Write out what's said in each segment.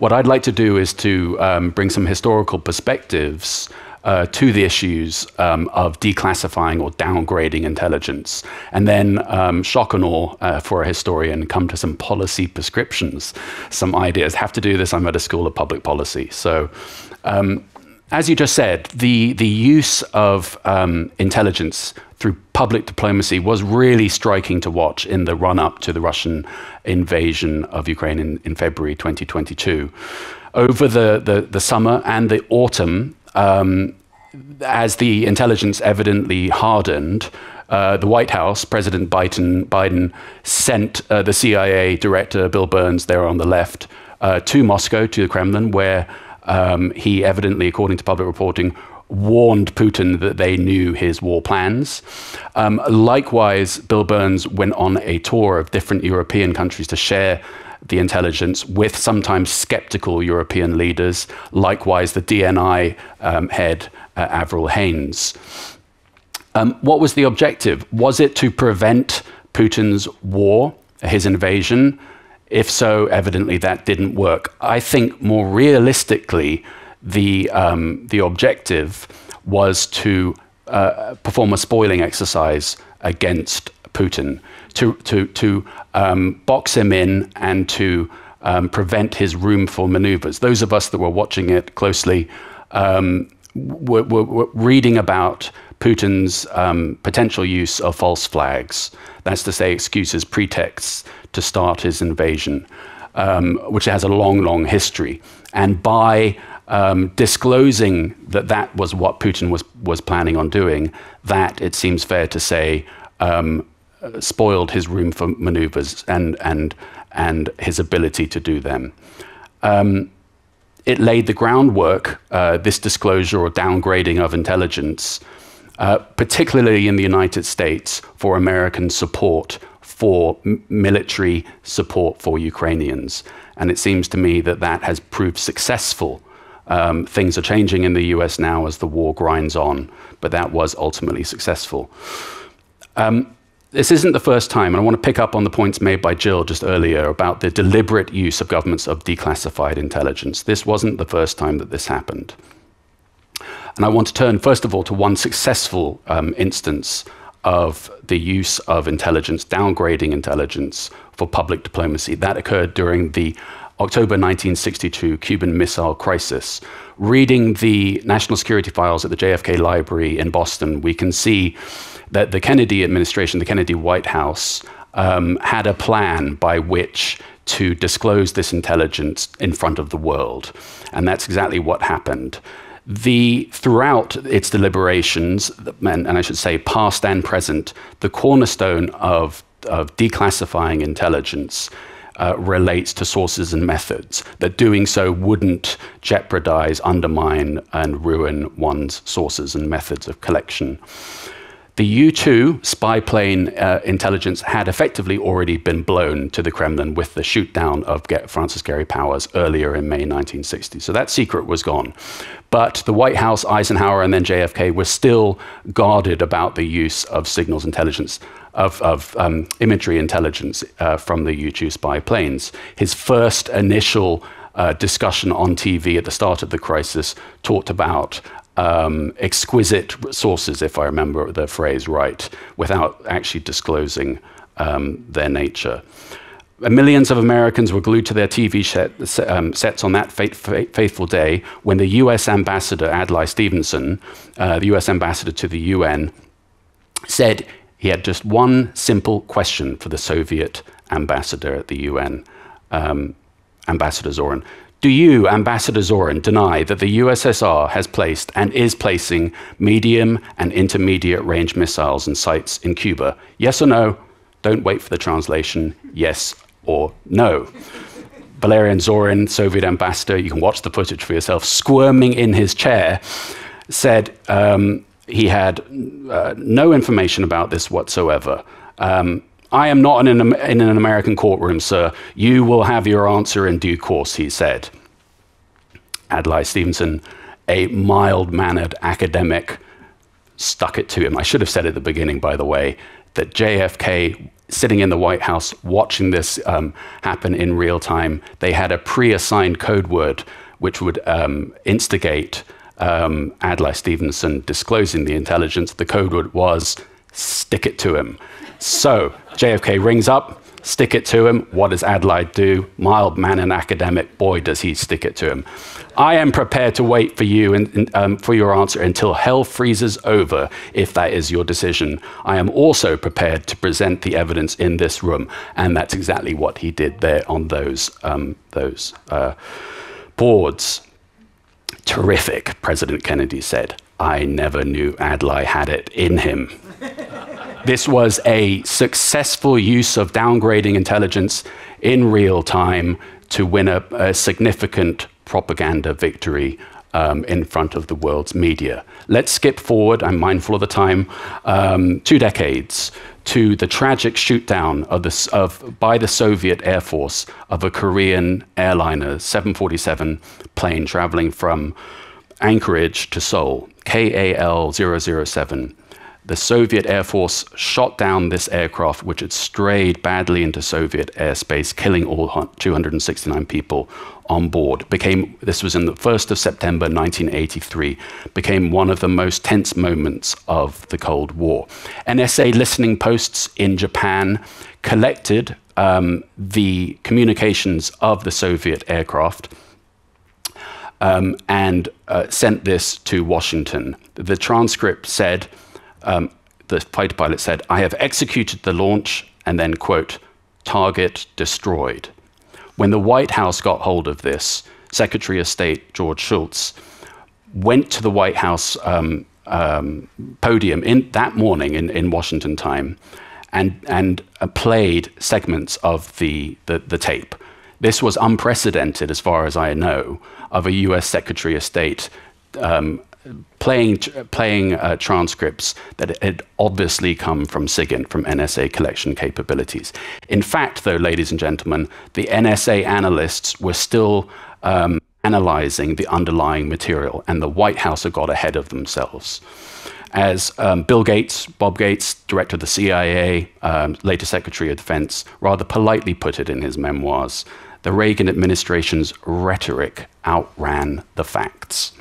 what I'd like to do is to bring some historical perspectives to the issues of declassifying or downgrading intelligence, and then shock and awe for a historian, come to some policy prescriptions, some ideas. Have to do this, I'm at a school of public policy. So as you just said, the use of intelligence through public diplomacy was really striking to watch in the run-up to the Russian invasion of Ukraine in February 2022. Over the summer and the autumn, as the intelligence evidently hardened, the White House, President Biden sent the CIA director, Bill Burns, there on the left, to Moscow, to the Kremlin, where he evidently, according to public reporting, warned Putin that they knew his war plans. Likewise, Bill Burns went on a tour of different European countries to share the intelligence with sometimes skeptical European leaders, likewise the DNI head, Avril Haines. What was the objective? Was it to prevent Putin's war, his invasion? If so, evidently that didn't work. I think more realistically, the objective was to perform a spoiling exercise against Putin, to box him in and to prevent his room for maneuvers. Those of us that were watching it closely were reading about Putin's potential use of false flags. That's to say, excuses, pretexts to start his invasion, which has a long, long history. And by disclosing that that was what Putin was planning on doing, that, it seems fair to say, spoiled his room for maneuvers and his ability to do them. It laid the groundwork, this disclosure or downgrading of intelligence, particularly in the United States, for American support for military support for Ukrainians. And it seems to me that that has proved successful. Things are changing in the US now as the war grinds on, but that was ultimately successful. This isn't the first time, and I want to pick up on the points made by Jill just earlier about the deliberate use of governments of declassified intelligence. This wasn't the first time that this happened. And I want to turn, first of all, to one successful instance of the use of intelligence, downgrading intelligence for public diplomacy. That occurred during the October 1962 Cuban Missile Crisis. Reading the national security files at the JFK Library in Boston, we can see that the Kennedy administration, the Kennedy White House, had a plan by which to disclose this intelligence in front of the world. And that's exactly what happened. Throughout its deliberations, and I should say past and present, the cornerstone of declassifying intelligence relates to sources and methods, that doing so wouldn't jeopardize, undermine, and ruin one's sources and methods of collection. The U-2 spy plane intelligence had effectively already been blown to the Kremlin with the shoot-down of Francis Gary Powers earlier in May 1960. So that secret was gone. But the White House, Eisenhower, and then JFK were still guarded about the use of signals intelligence, of imagery intelligence from the U-2 spy planes. His first initial discussion on TV at the start of the crisis talked about exquisite sources, if I remember the phrase right, without actually disclosing their nature. Millions of Americans were glued to their TV sets on that fateful day when the US ambassador, Adlai Stevenson, the US ambassador to the UN, said he had just one simple question for the Soviet ambassador at the UN, Ambassador Zorin. Do you, Ambassador Zorin, deny that the USSR has placed and is placing medium and intermediate range missiles and sites in Cuba? Yes or no? Don't wait for the translation. Yes or no. Valerian Zorin, Soviet ambassador, you can watch the footage for yourself, squirming in his chair, said he had no information about this whatsoever. I am not in an American courtroom, sir. You will have your answer in due course, he said. Adlai Stevenson, a mild-mannered academic, stuck it to him. I should have said at the beginning, by the way, that JFK sitting in the White House watching this happen in real time. They had a pre-assigned code word which would instigate Adlai Stevenson disclosing the intelligence. The code word was, stick it to him. So JFK rings up, stick it to him. What does Adlai do? Mild mannered academic, boy, does he stick it to him. I am prepared to wait for you and for your answer until hell freezes over, if that is your decision. I am also prepared to present the evidence in this room. And that's exactly what he did there on those boards. Terrific, President Kennedy said. I never knew Adlai had it in him. This was a successful use of downgrading intelligence in real time to win a significant propaganda victory in front of the world's media. Let's skip forward, I'm mindful of the time, 2 decades to the tragic shootdown by the Soviet Air Force of a Korean airliner 747 plane traveling from Anchorage to Seoul, KAL-007. The Soviet Air Force shot down this aircraft, which had strayed badly into Soviet airspace, killing all 269 people on board. This was in the 1st of September 1983, became one of the most tense moments of the Cold War. NSA listening posts in Japan collected the communications of the Soviet aircraft and sent this to Washington. The transcript said, the fighter pilot said, I have executed the launch, and then, quote, target destroyed. When the White House got hold of this, Secretary of State George Shultz went to the White House podium that morning in Washington time and played segments of the tape. This was unprecedented, as far as I know, of a US Secretary of State playing transcripts that had obviously come from SIGINT, from NSA collection capabilities. In fact, though, ladies and gentlemen, the NSA analysts were still analyzing the underlying material, and the White House had got ahead of themselves. As Bob Gates, director of the CIA, later Secretary of Defense, rather politely put it in his memoirs, the Reagan administration's rhetoric outran the facts.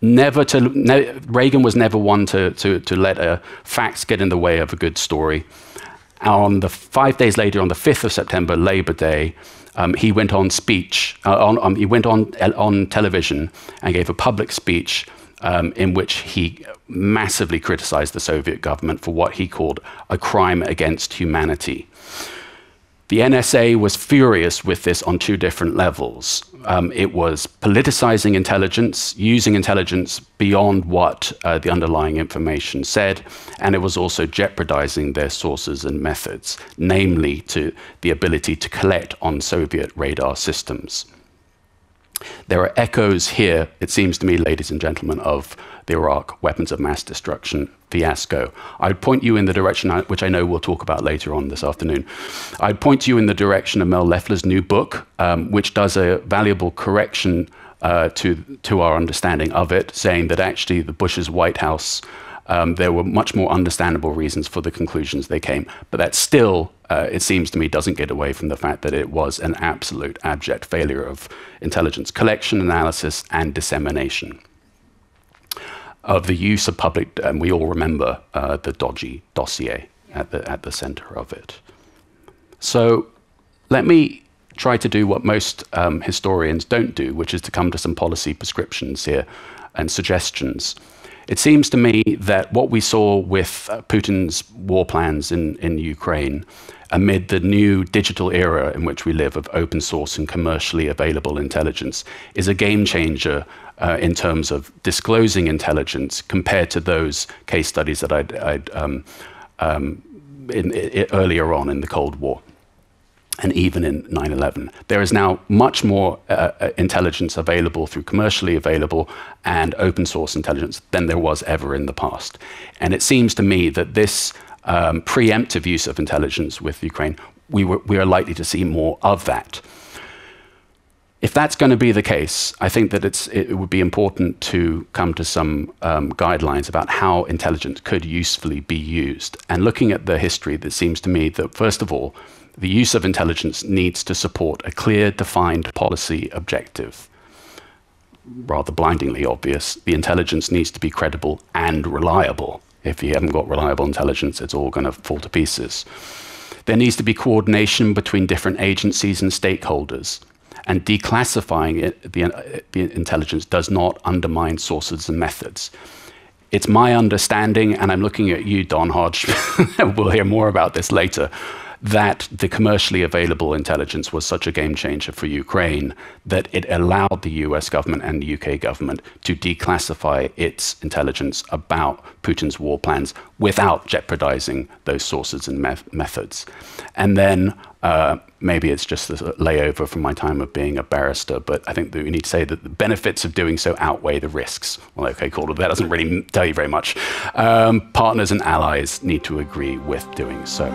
Reagan was never one to let facts get in the way of a good story. 5 days later, on the 5th of September, Labor Day, he went on on television and gave a public speech in which he massively criticized the Soviet government for what he called a crime against humanity. The NSA was furious with this on 2 different levels. It was politicizing intelligence, using intelligence beyond what the underlying information said, and it was also jeopardizing their sources and methods, namely to the ability to collect on Soviet radar systems. There are echoes here, it seems to me, ladies and gentlemen, of the Iraq weapons of mass destruction fiasco. I'd point you in the direction, which I know we'll talk about later on this afternoon. I'd point you in the direction of Mel Leffler's new book, which does a valuable correction to our understanding of it, saying that actually the Bush's White House, there were much more understandable reasons for the conclusions they came. But that still, it seems to me, doesn't get away from the fact that it was an absolute abject failure of intelligence collection, analysis, and dissemination of the use of public, and we all remember the dodgy dossier at the center of it. So let me try to do what most historians don't do, which is to come to some policy prescriptions here and suggestions. It seems to me that what we saw with Putin's war plans in Ukraine, amid the new digital era in which we live of open source and commercially available intelligence, is a game changer in terms of disclosing intelligence compared to those case studies that earlier on in the Cold War, and even in 9/11. There is now much more intelligence available through commercially available and open source intelligence than there was ever in the past. And it seems to me that this preemptive use of intelligence with Ukraine, we are likely to see more of that. If that's going to be the case, I think that it would be important to come to some guidelines about how intelligence could usefully be used. And looking at the history, it seems to me that, first of all, the use of intelligence needs to support a clear, defined policy objective. Rather blindingly obvious, the intelligence needs to be credible and reliable. If you haven't got reliable intelligence, it's all going to fall to pieces. There needs to be coordination between different agencies and stakeholders. And declassifying the intelligence does not undermine sources and methods. It's my understanding, and I'm looking at you, Don Hodge, we'll hear more about this later, that the commercially available intelligence was such a game changer for Ukraine that it allowed the US government and the UK government to declassify its intelligence about Putin's war plans without jeopardizing those sources and methods. And then maybe it's just a layover from my time of being a barrister, but I think that we need to say that the benefits of doing so outweigh the risks. Well, okay, cool, that doesn't really tell you very much. Partners and allies need to agree with doing so.